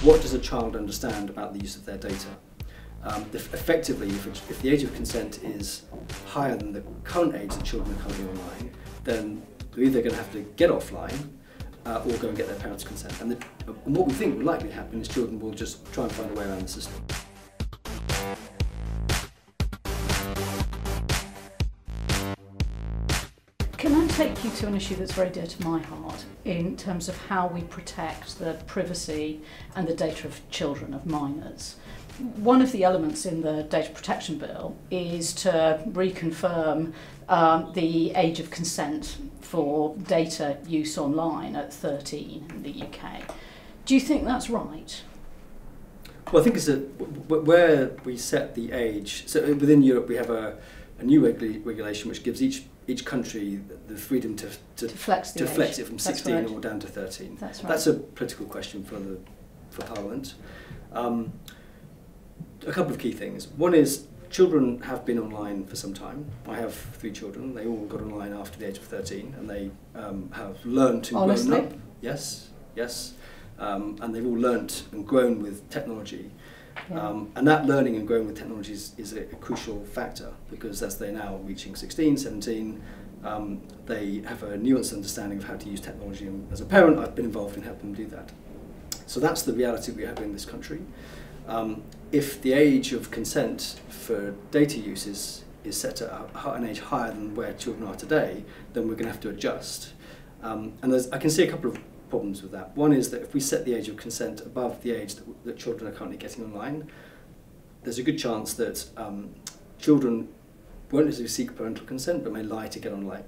what does a child understand about the use of their data? Effectively, if the age of consent is higher than the current age that children are currently online, then they're either going to have to get offline or go and get their parents' consent. And what we think will likely happen is children will just try and find a way around the system. Can I take you to an issue that's very dear to my heart in terms of how we protect the privacy and the data of children, of minors? One of the elements in the Data Protection Bill is to reconfirm the age of consent for data use online at 13 in the UK. Do you think that's right? Well, I think it's where we set the age. So within Europe, we have a new regulation which gives each country the freedom to flex it from 16 or down to 13. That's right. That's a political question for Parliament. A couple of key things. One is children have been online for some time. I have 3 children. They all got online after the age of 13, and they have learned to grow up. Yes. And they've all learnt and grown with technology. Yeah. And that learning and growing with technology is a crucial factor, because as they're now reaching 16, 17, they have a nuanced understanding of how to use technology. And as a parent, I've been involved in helping them do that. So that's the reality we have in this country. If the age of consent for data use is set at an age higher than where children are today, then we're going to have to adjust. And I can see a couple of problems with that. One is that if we set the age of consent above the age that children are currently getting online, there's a good chance that children won't necessarily seek parental consent, but may lie to get online.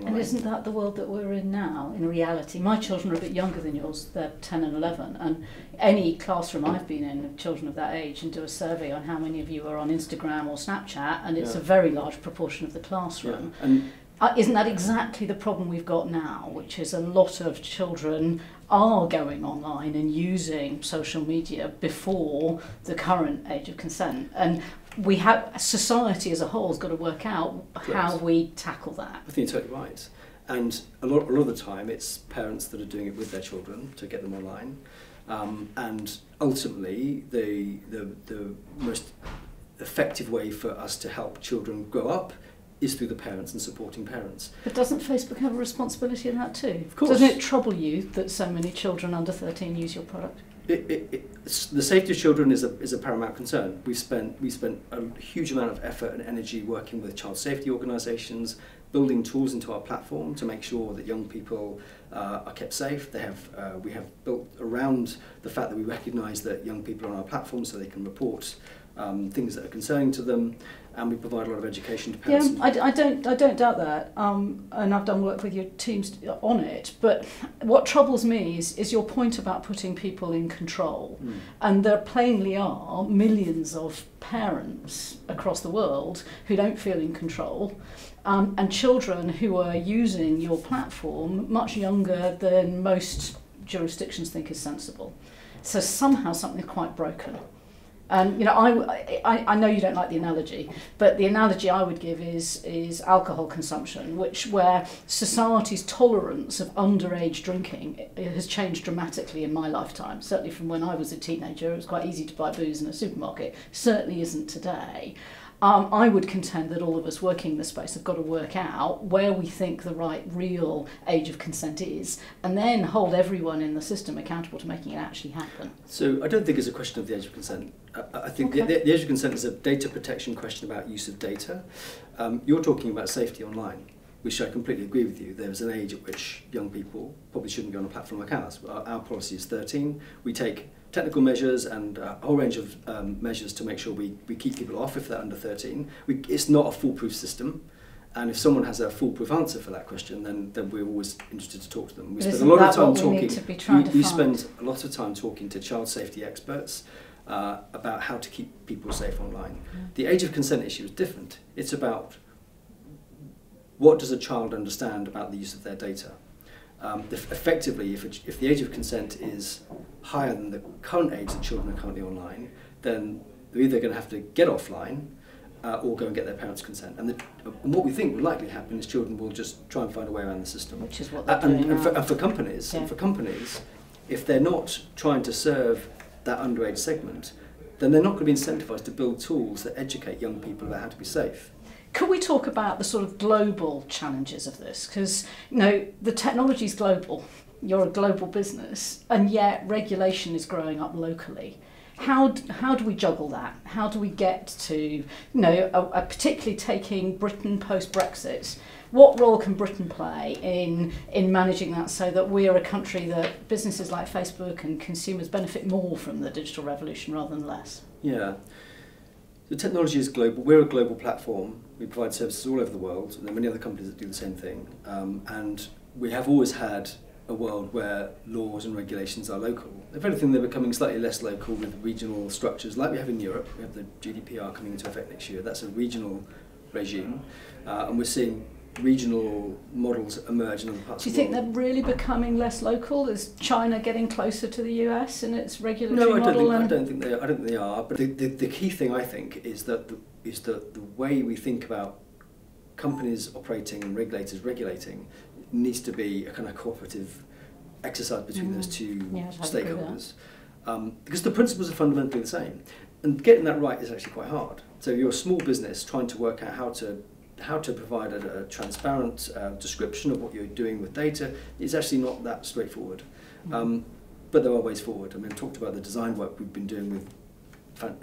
And isn't that the world that we're in now, in reality? My children are a bit younger than yours, they're 10 and 11, and any classroom I've been in of children of that age, and do a survey on how many of you are on Instagram or Snapchat, and it's a very large proportion of the classroom. Yeah. And isn't that exactly the problem we've got now, which is a lot of children are going online and using social media before the current age of consent? And society as a whole has got to work out how we tackle that. I think you're totally right. And a lot of the time it's parents that are doing it with their children to get them online. And ultimately the most effective way for us to help children grow up is through the parents and supporting parents. But doesn't Facebook have a responsibility in that too? Of course. Doesn't it trouble you that so many children under 13 use your product? The safety of children is a paramount concern. We spent a huge amount of effort and energy working with child safety organisations, building tools into our platform to make sure that young people are kept safe. We have built around the fact that we recognise that young people are on our platform so they can report things that are concerning to them, and we provide a lot of education to parents. Yeah, I don't doubt that, and I've done work with your teams on it, but what troubles me is your point about putting people in control. And there plainly are millions of parents across the world who don't feel in control, and children who are using your platform much younger than most jurisdictions think is sensible. So somehow something's quite broken. And I know you don't like the analogy, but the analogy I would give is alcohol consumption, where society's tolerance of underage drinking has changed dramatically in my lifetime. Certainly from when I was a teenager, it was quite easy to buy booze in a supermarket. Certainly isn't today. I would contend that all of us working in this space have got to work out where we think the right real age of consent is, and then hold everyone in the system accountable to making it actually happen. So I don't think it's a question of the age of consent. I think the age of consent is a data protection question about use of data. You're talking about safety online, which I completely agree with you. There's an age at which young people probably shouldn't go on a platform like ours. Our policy is 13. We take technical measures and a whole range of measures to make sure we keep people off if they're under 13. It's not a foolproof system, and if someone has a foolproof answer for that question, then we're always interested to talk to them. We spend a lot of time talking. We spend a lot of time talking to child safety experts about how to keep people safe online. The age of consent issue is different. It's about what does a child understand about the use of their data. Effectively, if the age of consent is higher than the current age that children are currently online, then they're either going to have to get offline or go and get their parents' consent. And what we think will likely happen is children will just try and find a way around the system. Which is what they're doing now. And for companies, if they're not trying to serve that underage segment, then they're not going to be incentivised to build tools that educate young people about how to be safe. Could we talk about the sort of global challenges of this? Because, the technology is global. You're a global business, and yet regulation is growing up locally. How do we juggle that? How do we get to, particularly taking Britain post-Brexit, what role can Britain play in managing that so that we are a country that businesses like Facebook and consumers benefit more from the digital revolution rather than less? Yeah. The technology is global. We're a global platform. We provide services all over the world, and there are many other companies that do the same thing. And we have always had a world where laws and regulations are local. If anything, they're becoming slightly less local with regional structures, like we have in Europe. We have the GDPR coming into effect next year. That's a regional regime, and we're seeing regional models emerge in other parts Do you of the think world. they're really becoming less local? Is China getting closer to the US in its regulatory No, model? I don't think they are. But the key thing, I think, is that the way we think about companies operating and regulators regulating needs to be a kind of cooperative exercise between those two stakeholders. Because the principles are fundamentally the same. And getting that right is actually quite hard. So you're a small business trying to work out how to provide a transparent description of what you're doing with data is actually not that straightforward. But there are ways forward. I mean, I talked about the design work we've been doing with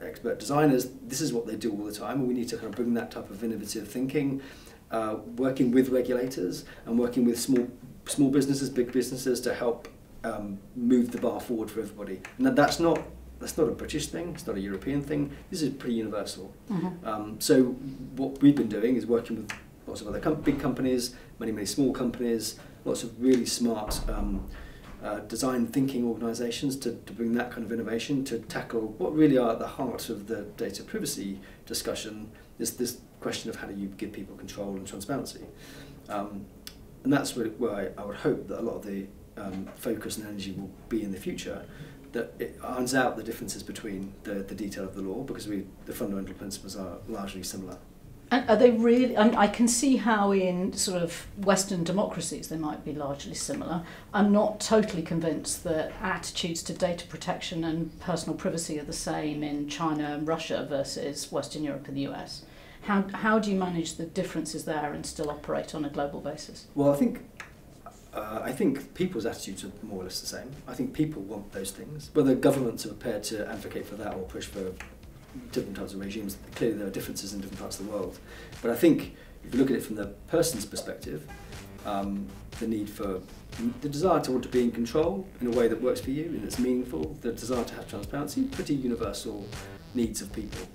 expert designers. This is what they do all the time, and we need to kind of bring that type of innovative thinking, working with regulators and working with small businesses, big businesses to help move the bar forward for everybody. And that's not a British thing, it's not a European thing, this is pretty universal. So what we've been doing is working with lots of other big companies, many small companies, lots of really smart design thinking organisations to bring that kind of innovation to tackle what really are at the heart of the data privacy discussion, is this question of how do you give people control and transparency. And that's really where I would hope that a lot of the focus and energy will be in the future, that it irons out the differences between the detail of the law, because the fundamental principles are largely similar. And are they really? I can see how in sort of Western democracies they might be largely similar. I'm not totally convinced that attitudes to data protection and personal privacy are the same in China and Russia versus Western Europe and the US. How do you manage the differences there and still operate on a global basis? Well, I think people's attitudes are more or less the same. I think people want those things. Whether governments are prepared to advocate for that or push for different types of regimes, clearly there are differences in different parts of the world. But I think if you look at it from the person's perspective, the desire to want to be in control in a way that works for you and that's meaningful, the desire to have transparency, pretty universal needs of people.